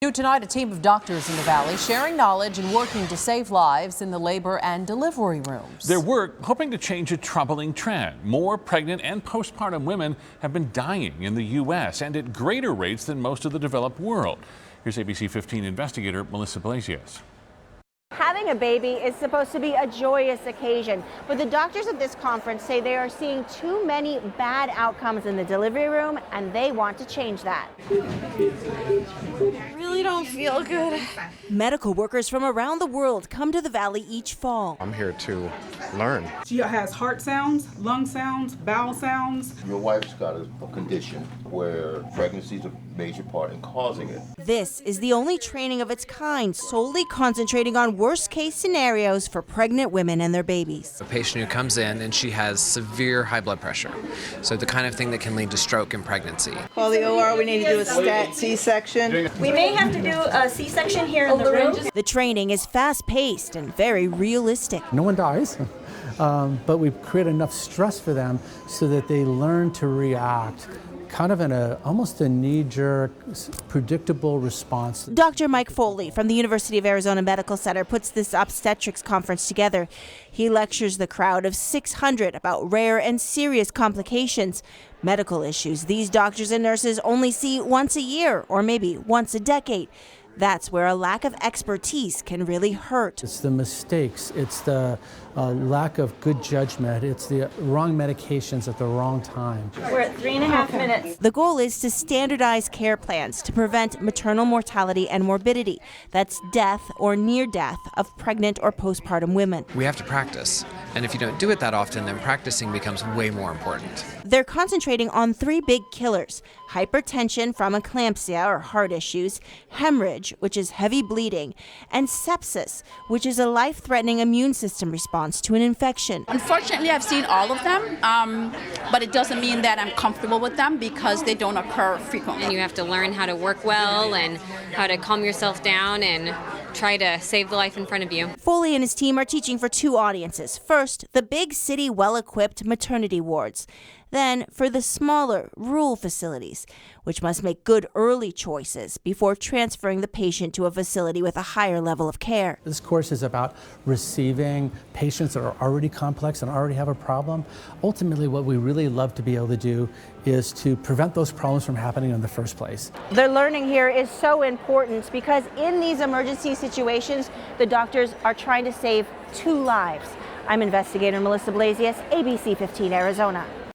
New tonight, a team of doctors in the Valley sharing knowledge and working to save lives in the labor and delivery rooms. Their work hoping to change a troubling trend. More pregnant and postpartum women have been dying in the U.S. and at greater rates than most of the developed world. Here's ABC 15 investigator Melissa Blasius. Having a baby is supposed to be a joyous occasion, but the doctors at this conference say they are seeing too many bad outcomes in the delivery room, and they want to change that. I really don't feel good. Medical workers from around the world come to the Valley each fall. I'm here to learn. She has heart sounds, lung sounds, bowel sounds. Your wife's got a condition where pregnancy is a major part in causing it. This is the only training of its kind solely concentrating on worst-case scenarios for pregnant women and their babies. A patient who comes in and she has severe high blood pressure, so the kind of thing that can lead to stroke in pregnancy. Call the OR, we need to do a stat C-section. We may have to do a C-section here in the room. The training is fast-paced and very realistic. No one dies, but we create enough stress for them so that they learn to react kind of in almost a knee-jerk, predictable response. Dr. Mike Foley from the University of Arizona Medical Center puts this obstetrics conference together. He lectures the crowd of 600 about rare and serious complications, medical issues these doctors and nurses only see once a year or maybe once a decade. That's where a lack of expertise can really hurt. It's the mistakes, it's the lack of good judgment, it's the wrong medications at the wrong time. We're at 3.5 minutes. The goal is to standardize care plans to prevent maternal mortality and morbidity. That's death or near death of pregnant or postpartum women. We have to practice, and if you don't do it that often, then practicing becomes way more important. They're concentrating on 3 big killers: hypertension from eclampsia or heart issues, hemorrhage, which is heavy bleeding, and sepsis, which is a life-threatening immune system response to an infection. Unfortunately, I've seen all of them, but it doesn't mean that I'm comfortable with them because they don't occur frequently. And you have to learn how to work well and how to calm yourself down and try to save the life in front of you. Foley and his team are teaching for 2 audiences. First, the big city well-equipped maternity wards. Then for the smaller rural facilities, which must make good early choices before transferring the patient to a facility with a higher level of care. This course is about receiving patients that are already complex and already have a problem. Ultimately, what we really love to be able to do is to prevent those problems from happening in the first place. The learning here is so important because in these emergency situations, the doctors are trying to save 2 lives. I'm investigator Melissa Blasius, ABC 15 Arizona.